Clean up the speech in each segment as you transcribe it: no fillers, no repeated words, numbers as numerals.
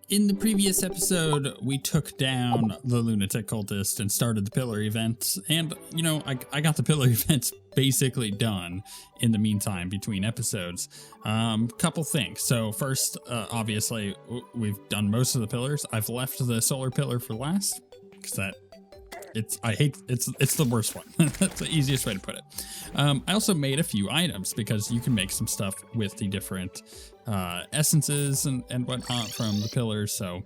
In the previous episode, we took down the lunatic cultist and started the pillar event. And, you know, I got the pillar events basically done in the meantime between episodes. Couple things. So first, obviously, we've done most of the pillars. I've left the solar pillar for last because it's the worst one. That's the easiest way to put it. I also made a few items because you can make some stuff with the different essences and whatnot from the pillars. So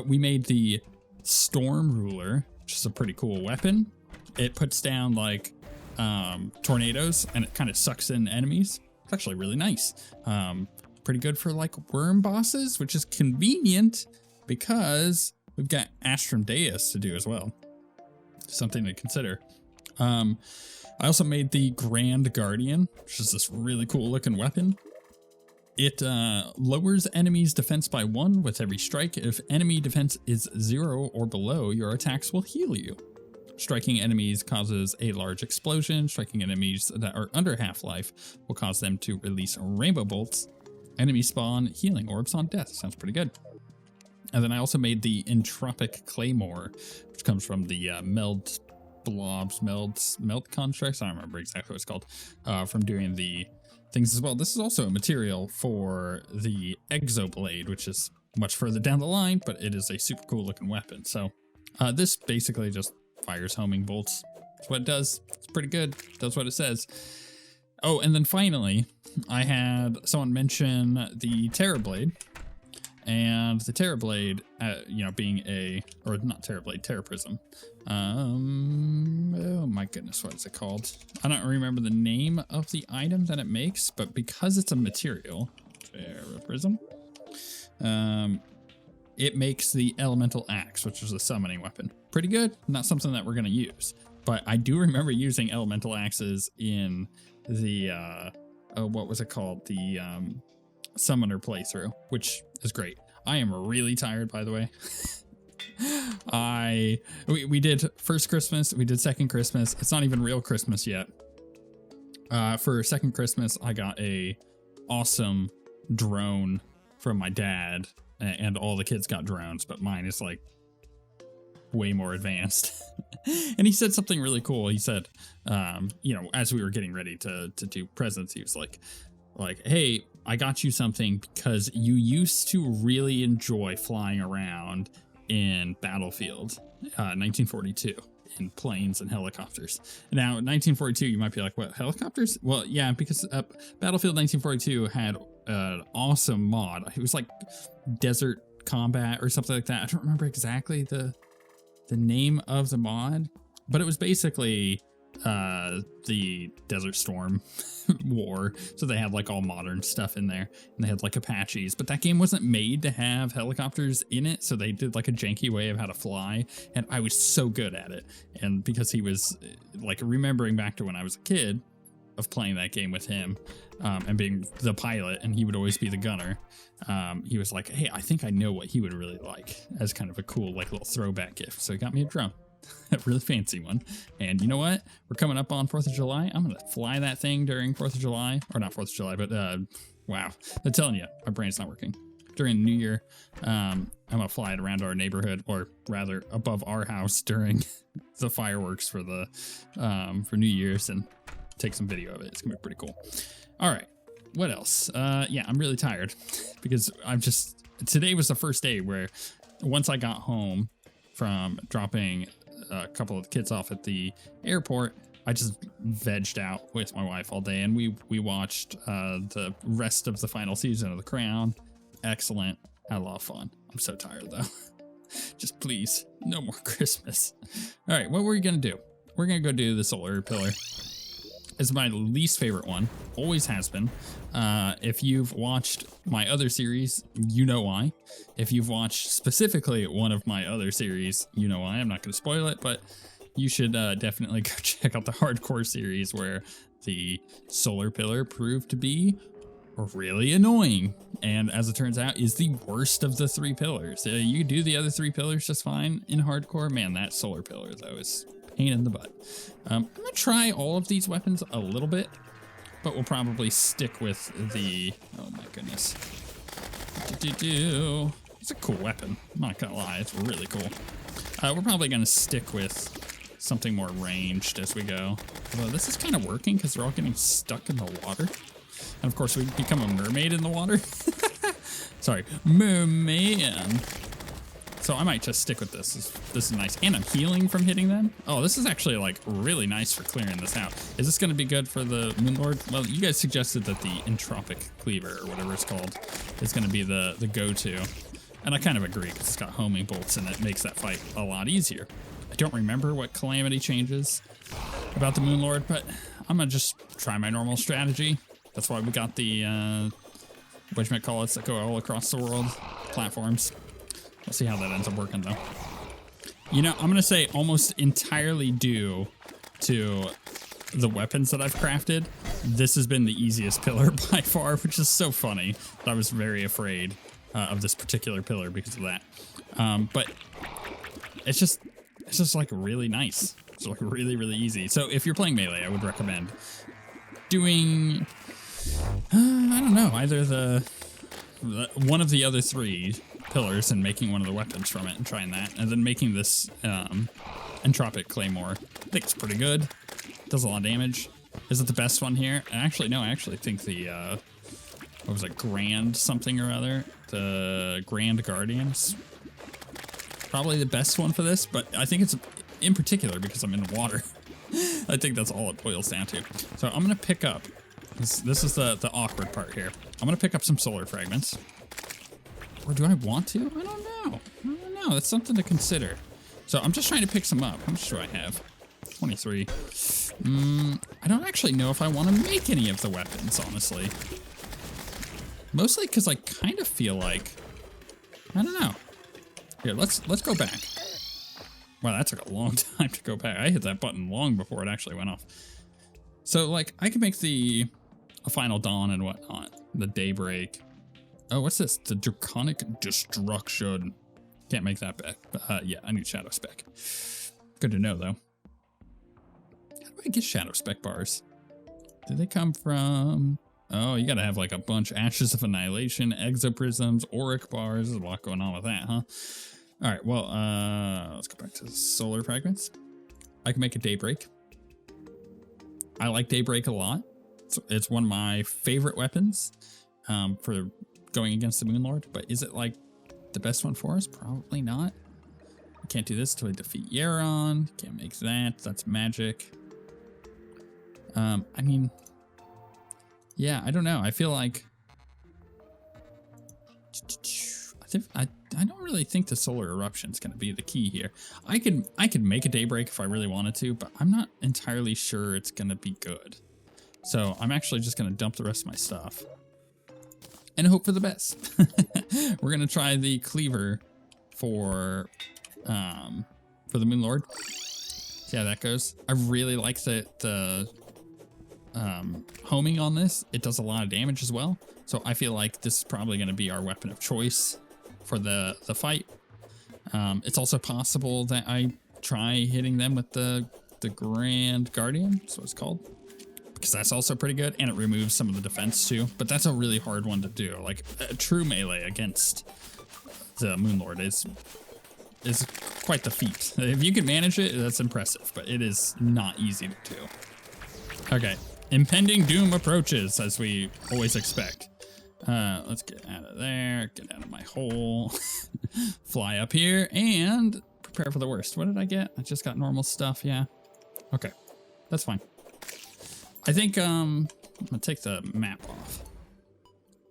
we made the Storm Ruler, which is a pretty cool weapon. It puts down like tornadoes and it kind of sucks in enemies. It's actually really nice. Pretty good for like worm bosses, which is convenient because we've got Astrum Deus to do as well. Something to consider. I also made the Grand Guardian, which is this really cool looking weapon. It lowers enemies' defense by 1 with every strike. If enemy defense is 0 or below, your attacks will heal you. Striking enemies causes a large explosion. Striking enemies that are under half-life will cause them to release rainbow bolts. Enemies spawn healing orbs on death. Sounds pretty good. And then I also made the Entropic Claymore, which comes from the meld constructs. I don't remember exactly what it's called, from doing the things as well. This is also a material for the Exoblade, which is much further down the line, but it is a super cool looking weapon. So this basically just fires homing bolts. That's what it does. It's pretty good. Does what it says. Oh, and then finally, I had someone mention the Terrablade. And the Terrablade, you know, being Terra Prism. Oh my goodness, what is it called? I don't remember the name of the item that it makes, but because it's a material, Terra Prism, it makes the Elemental Axe, which is a summoning weapon. Pretty good, not something that we're gonna use, but I do remember using Elemental Axes in the, what was it called? The, Summoner playthrough, which is great. I am really tired, by the way. We did first Christmas, we did second Christmas. It's not even real Christmas yet. For second Christmas, I got a awesome drone from my dad, and all the kids got drones, but mine is like way more advanced. And he said something really cool. He said, you know, as we were getting ready to do presents, he was like, hey, I got you something because you used to really enjoy flying around in Battlefield 1942 in planes and helicopters. Now, 1942, you might be like, what, helicopters? Well, yeah, because Battlefield 1942 had an awesome mod. It was like Desert Combat or something like that. I don't remember exactly the name of the mod, but it was basically the Desert Storm war. So they had like all modern stuff in there, and they had like Apaches, but that game wasn't made to have helicopters in it. So they did like a janky way of how to fly, and I was so good at it. And because he was like remembering back to when I was a kid of playing that game with him, and being the pilot, and he would always be the gunner. He was like, hey, I think I know what he would really like, as kind of a cool like little throwback gift. So he got me a drone. A really fancy one. And you know what? We're coming up on 4th of July. I'm going to fly that thing during 4th of July. Or not 4th of July, but wow. I'm telling you, my brain's not working. During New Year, I'm going to fly it around our neighborhood, or rather above our house during the fireworks for the for New Year's, and take some video of it. It's going to be pretty cool. All right. What else? Yeah, I'm really tired because today was the first day where once I got home from dropping a couple of the kids off at the airport, I just vegged out with my wife all day, and we watched the rest of the final season of The Crown. Excellent. Had a lot of fun. I'm so tired though. Just please, no more Christmas. All right, what were we gonna do? We're gonna go do the solar pillar. It's my least favorite one. Always has been. If you've watched my other series, you know why. If you've watched specifically one of my other series, you know why. I'm not going to spoil it, but you should definitely go check out the hardcore series where the solar pillar proved to be really annoying. And as it turns out, is the worst of the 3 pillars. You do the other 3 pillars just fine in hardcore. Man, that solar pillar, though, is pain in the butt. I'm gonna try all of these weapons a little bit, but we'll probably stick with the, oh my goodness. It's a cool weapon. I'm not gonna lie, it's really cool. We're probably gonna stick with something more ranged as we go. Although this is kind of working because they're all getting stuck in the water. And of course we become a mermaid in the water. Sorry, merman. So I might just stick with this. This is nice. And I'm healing from hitting them. Oh, this is actually like really nice for clearing this out. Is this going to be good for the Moonlord? Well, you guys suggested that the Entropic Cleaver, or whatever it's called, is going to be the go-to. And I kind of agree, because it's got homing bolts and it makes that fight a lot easier. I don't remember what Calamity changes about the Moonlord, but I'm going to just try my normal strategy. That's why we got the, whatchamacallits that go all across the world platforms. We'll see how that ends up working, though. You know, I'm going to say almost entirely due to the weapons that I've crafted, this has been the easiest pillar by far, which is so funny. I was very afraid of this particular pillar because of that. But it's just like really nice. It's like really, really easy. So if you're playing Melee, I would recommend doing, I don't know, either one of the other three pillars and making one of the weapons from it and trying that, and then making this Entropic Claymore. I think it's pretty good. Does a lot of damage. Is it the best one here? And actually, no, I actually think the what was it, Grand something or other, the Grand Guardians, probably the best one for this. But I think it's in particular because I'm in the water. I think that's all it boils down to. So I'm gonna pick up. This is the awkward part here. I'm gonna pick up some solar fragments. Or do I want to? I don't know. I don't know. That's something to consider. So I'm just trying to pick some up. How much do I have? 23. I don't actually know if I want to make any of the weapons, honestly. Mostly because I kind of feel like, I don't know. Here, let's go back. Wow, that took a long time to go back. I hit that button long before it actually went off. So, like, I can make a Final Dawn and whatnot. The Daybreak. Oh, what's this? The Draconic Destruction. Can't make that back. Yeah, I need Shadow Spec. Good to know, though. How do I get Shadow Spec bars? Do they come from... Oh, you gotta have like a bunch. Ashes of Annihilation, Exoprisms, Auric bars. There's a lot going on with that, huh? All right, well, let's go back to the solar fragments. I can make a Daybreak. I like Daybreak a lot. It's one of my favorite weapons for going against the Moonlord, but is it like the best one for us? Probably not. I can't do this until I defeat Yaron. Can't make that. That's magic. I mean, yeah, I don't know. I feel like I don't really think the solar eruption is going to be the key here. I could make a Daybreak if I really wanted to, but I'm not entirely sure it's going to be good. So I'm actually just going to dump the rest of my stuff and hope for the best. We're going to try the Cleaver for the Moonlord. See how that goes. I really like the homing on this. It does a lot of damage as well. So I feel like this is probably going to be our weapon of choice for the fight. It's also possible that I try hitting them with the Grand Guardian, that's what it's called, because that's also pretty good, and it removes some of the defense too. But that's a really hard one to do. Like a true melee against the Moonlord is quite the feat. If you can manage it, that's impressive, but it is not easy to do. Okay, impending doom approaches, as we always expect. Let's get out of there, get out of my hole, fly up here, and prepare for the worst. What did I get? I just got normal stuff, yeah. Okay, that's fine. I think I'm gonna take the map off,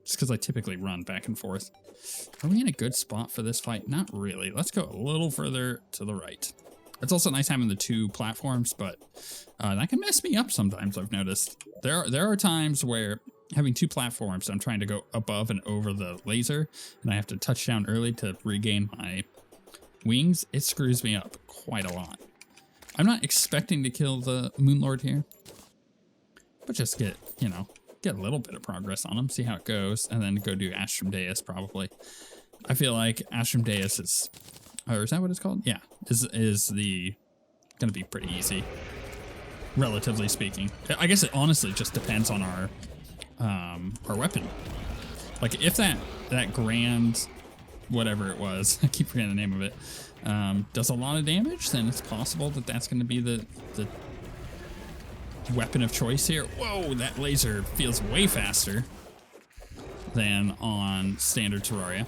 just because I typically run back and forth. Are we in a good spot for this fight? Not really. Let's go a little further to the right. It's also nice having the two platforms, but that can mess me up sometimes, I've noticed. There are times where having two platforms, I'm trying to go above and over the laser, and I have to touch down early to regain my wings. It screws me up quite a lot. I'm not expecting to kill the Moonlord here, but just get a little bit of progress on him, see how it goes, and then go do Astrum Deus probably. I feel like Astrum Deus is, or is that what it's called? Yeah, is gonna be pretty easy, relatively speaking. I guess it honestly just depends on our weapon. Like if that Grand whatever it was. I keep forgetting the name of it. Does a lot of damage, then it's possible that that's going to be the weapon of choice here. Whoa, that laser feels way faster than on standard Terraria.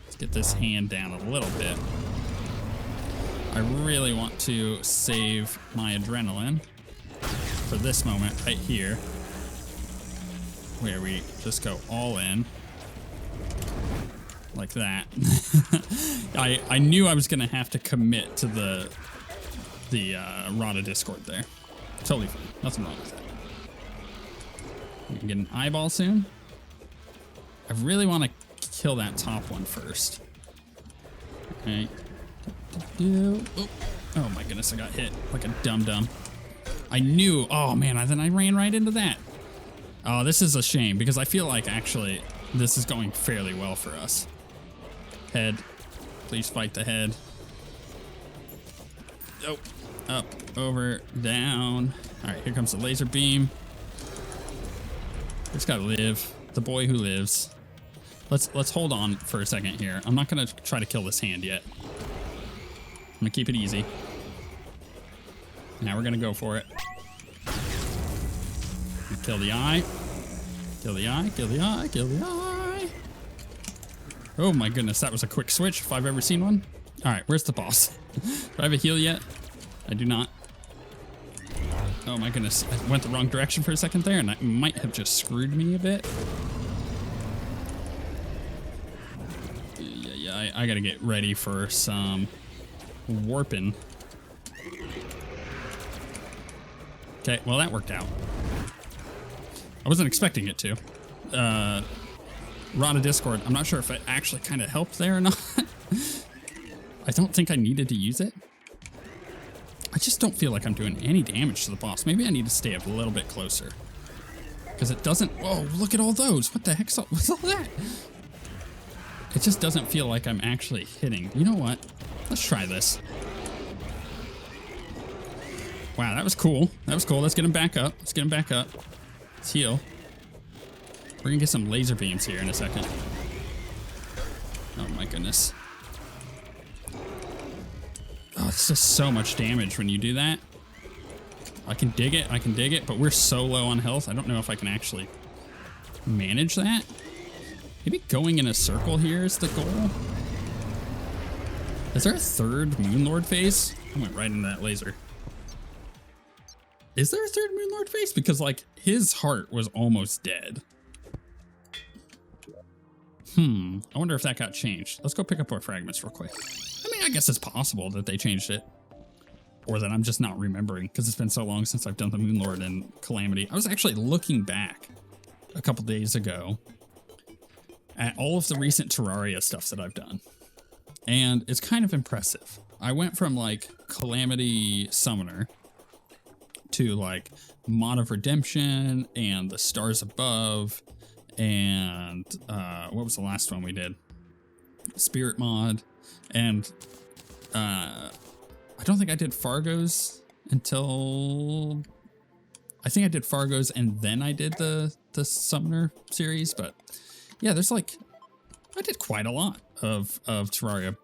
Let's get this hand down a little bit. I really want to save my adrenaline for this moment right here, where we just go all in like that. I knew I was gonna have to commit to the Rod of Discord there. Totally fine. Nothing wrong with that. We can get an eyeball soon. I really want to kill that top one first. Okay. Oh my goodness, I got hit like a dum-dum. I knew. Oh man, then I ran right into that. Oh, this is a shame because I feel like actually this is going fairly well for us. Head. Please fight the head. Oh. Up, over, down. All right, here comes the laser beam. Just gotta live. The boy who lives. Let's hold on for a second here. I'm not gonna try to kill this hand yet. I'm gonna keep it easy. Now we're gonna go for it. Kill the eye. Kill the eye, kill the eye, kill the eye. Oh my goodness, that was a quick switch if I've ever seen one. All right, where's the boss? Do I have a heal yet? I do not. Oh my goodness, I went the wrong direction for a second there and that might have just screwed me a bit. Yeah, I gotta get ready for some warping. Okay, well that worked out. I wasn't expecting it to. Rod of Discord, I'm not sure if it actually kind of helped there or not. I don't think I needed to use it. I just don't feel like I'm doing any damage to the boss. Maybe I need to stay up a little bit closer. Because it doesn't... Whoa, look at all those. What the heck's all, what's all that? It just doesn't feel like I'm actually hitting. You know what? Let's try this. Wow, that was cool. That was cool. Let's get him back up. Let's get him back up. Let's heal. We're going to get some laser beams here in a second. Oh my goodness. Oh, it's just so much damage when you do that. I can dig it, but we're so low on health. I don't know if I can actually manage that. Maybe going in a circle here is the goal. Is there a third Moonlord phase? I went right into that laser. Is there a third Moonlord phase? Because, like, his heart was almost dead. I wonder if that got changed. Let's go pick up our fragments real quick. I mean, I guess it's possible that they changed it. Or that I'm just not remembering, because it's been so long since I've done the Moonlord and Calamity. I was actually looking back a couple days ago at all of the recent Terraria stuff that I've done. And it's kind of impressive. I went from, like, Calamity Summoner to, like, Mod of Redemption and the Stars Above and what was the last one we did? Spirit Mod. And I don't think I did Fargo's until... I think I did Fargo's and then I did the Summoner series, but yeah, there's like... I did quite a lot of Terraria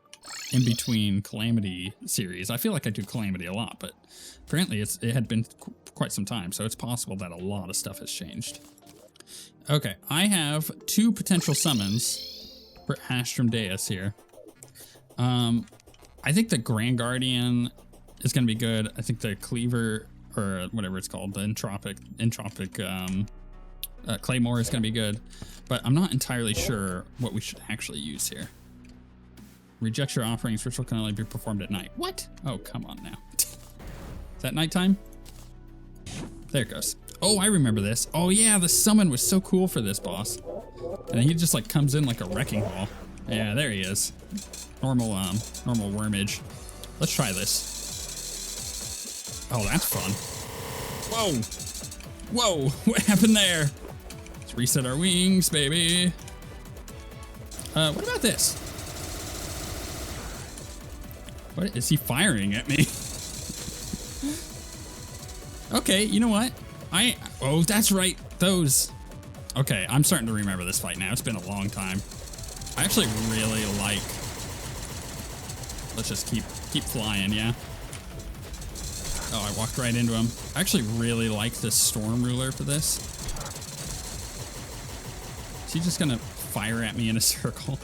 in between Calamity series. I feel like I do Calamity a lot, but apparently it had been quite some time, so it's possible that a lot of stuff has changed. Okay, I have 2 potential summons for Astrum Deus here. I think the Grand Guardian is going to be good. I think the Cleaver, or whatever it's called, the Entropic Claymore is going to be good. But I'm not entirely sure what we should actually use here. Reject your offerings. Ritual can only be performed at night. What? Oh, come on now. Is that nighttime? There it goes. Oh, I remember this. Oh yeah, the summon was so cool for this boss. And he just like comes in like a wrecking ball. Yeah, there he is. Normal wormage. Let's try this. Oh, that's fun. Whoa. Whoa, what happened there? Let's reset our wings, baby. What about this? What is he firing at me? Okay, you know what? Oh, that's right. Those. Okay, I'm starting to remember this fight now. It's been a long time. I actually really like... Let's just keep flying, yeah? Oh, I walked right into him. I actually really like this Storm Ruler for this. Is he just gonna fire at me in a circle?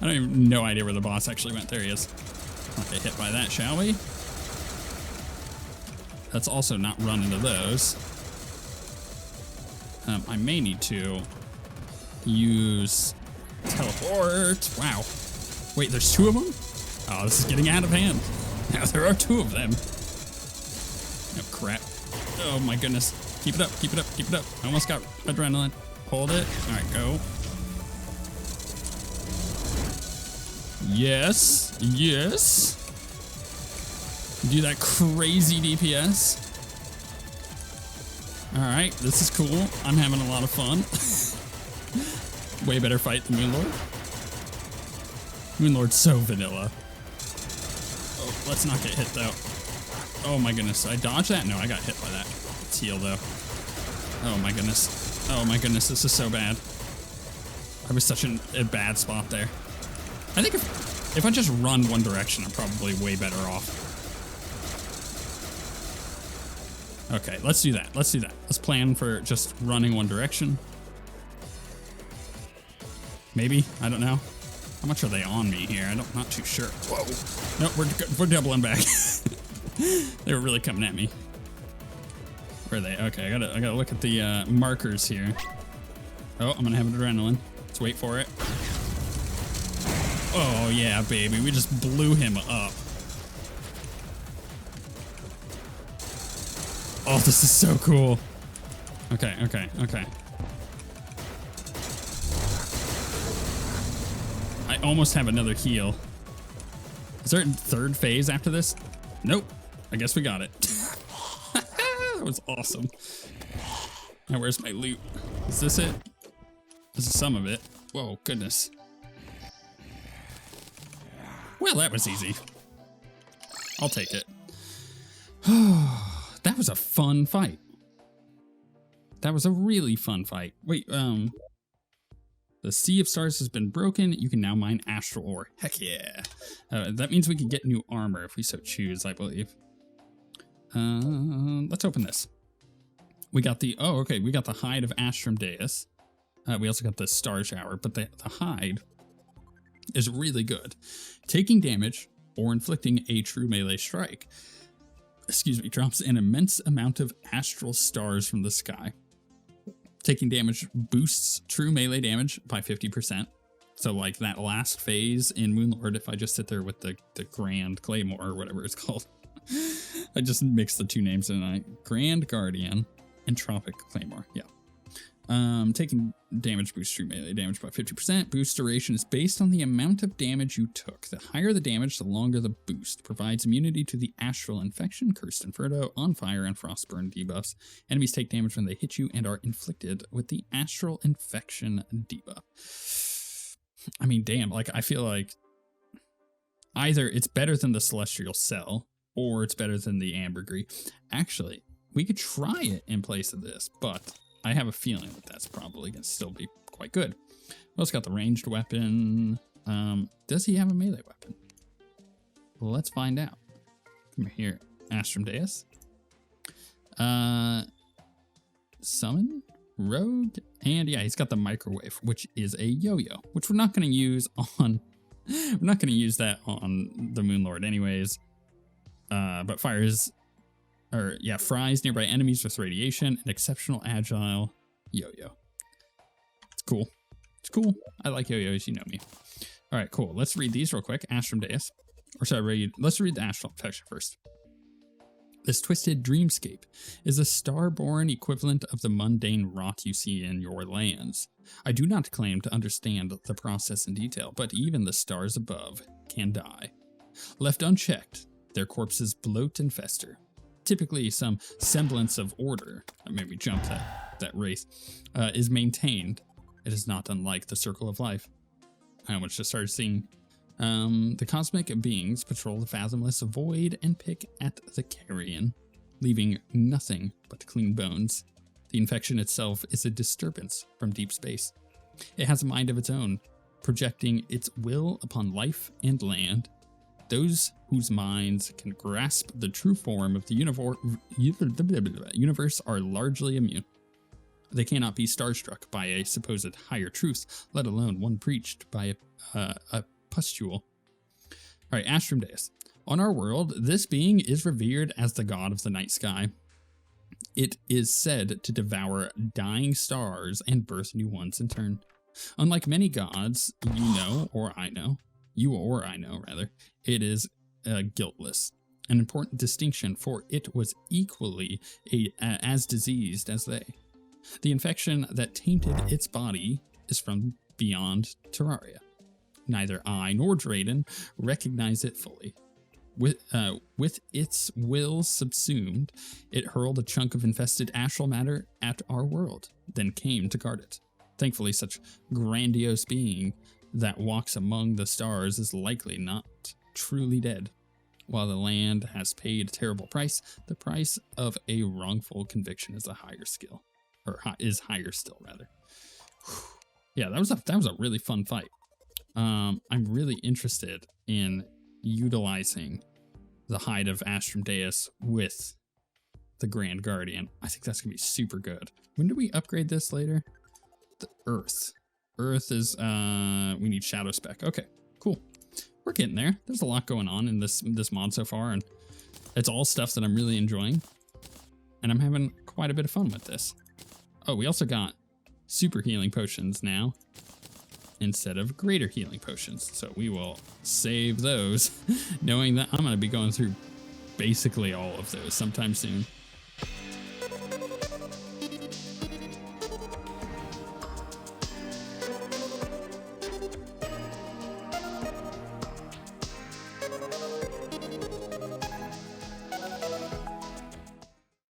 I don't even no idea where the boss actually went. There he is. Not get hit by that, shall we? Let's also not run into those. I may need to use teleport. Wow. Wait, there's 2 of them? Oh, this is getting out of hand. Now there are 2 of them. Oh, crap. Oh, my goodness. Keep it up, keep it up, keep it up. I almost got adrenaline. Hold it. All right, go. Yes, yes. Do that crazy DPS. All right, this is cool. I'm having a lot of fun. Way better fight than Moonlord. Moonlord's so vanilla. Oh, let's not get hit though. Oh my goodness, I dodged that? No, I got hit by that. Let's heal though. Oh my goodness. Oh my goodness, this is so bad. I was such a bad spot there. I think if I just run one direction, I'm probably way better off. Okay, let's do that. Let's do that. Let's plan for just running one direction. Maybe, I don't know. How much are they on me here? I'm not too sure. Whoa. Nope, we're doubling back. They were really coming at me. Where are they? Okay, I gotta look at the markers here. Oh, I'm gonna have adrenaline. Let's wait for it. Oh yeah, baby, we just blew him up. Oh, this is so cool. Okay, okay, okay. I almost have another heal. Is there a 3rd phase after this? Nope. I guess we got it. That was awesome. Now where's my loot? Is this it? This is some of it. Whoa, goodness. Well, that was easy. I'll take it. That was a fun fight. That was a really fun fight. Wait, the Sea of Stars has been broken. You can now mine astral ore. Heck yeah. That means we can get new armor if we so choose, I believe. Let's open this. We got the, oh, okay. We got the hide of Astrum Deus. We also got the Star Shower, but the hide is really good. Taking damage or inflicting a true melee strike, excuse me, drops an immense amount of astral stars from the sky. Taking damage boosts true melee damage by 50%. So like that last phase in Moonlord, if I just sit there with the Grand Claymore or whatever it's called. I just mixed the 2 names tonight. Grand Guardian and Tropic Claymore, yeah. Taking damage boosts true melee damage by 50%. Boost duration is based on the amount of damage you took. The higher the damage, the longer the boost. Provides immunity to the Astral Infection, Cursed Inferno, On Fire, and Frostburn debuffs. Enemies take damage when they hit you and are inflicted with the Astral Infection debuff. I mean, damn, like, I feel like either it's better than the Celestial Cell, or it's better than the Ambergris. Actually, we could try it in place of this, but I have a feeling that that's probably going to still be quite good. Well, it's got the ranged weapon. Does he have a melee weapon? Well, let's find out. Come here, Astrum Deus. Summon, rogue, and yeah, he's got the microwave, which is a yo-yo, which we're not going to use on. We're not going to use that on the Moonlord, anyways. But fires. Or, yeah, fries nearby enemies with radiation, an exceptional agile yo-yo. It's cool. It's cool. I like yo-yos, you know me. All right, cool. Let's read these real quick. Astrum Deus. Or sorry, let's read the Astral Infection first. This twisted dreamscape is a star-born equivalent of the mundane rot you see in your lands. I do not claim to understand the process in detail, but even the stars above can die. Left unchecked, their corpses bloat and fester. Typically, some semblance of order, maybe jump that race, is maintained. It is not unlike the circle of life. I almost just started seeing the cosmic beings patrol the fathomless void and pick at the carrion, leaving nothing but clean bones. The infection itself is a disturbance from deep space. It has a mind of its own, projecting its will upon life and land. Those whose minds can grasp the true form of the universe are largely immune. They cannot be starstruck by a supposed higher truth, let alone one preached by a pustule. All right, Astrum Deus. On our world, this being is revered as the god of the night sky. It is said to devour dying stars and birth new ones in turn. Unlike many gods you or I know, it is guiltless. An important distinction, for it was equally as diseased as they. The infection that tainted its body is from beyond Terraria. Neither I nor Drayden recognize it fully. With its will subsumed, it hurled a chunk of infested astral matter at our world, then came to guard it. Thankfully, such grandiose being that walks among the stars is likely not truly dead. While the land has paid a terrible price, the price of a wrongful conviction is higher still, rather. Yeah, that was a really fun fight. I'm really interested in utilizing the hide of Astrum Deus with the Grand Guardian. I think that's gonna be super good. When do we upgrade this later? The Earth. Earth is we need Shadow Spec. Okay, cool. We're getting there. There's a lot going on in this mod so far, and it's all stuff that I'm really enjoying. And I'm having quite a bit of fun with this. Oh, we also got super healing potions now instead of greater healing potions. So we will save those, knowing that I'm going to be going through basically all of those sometime soon.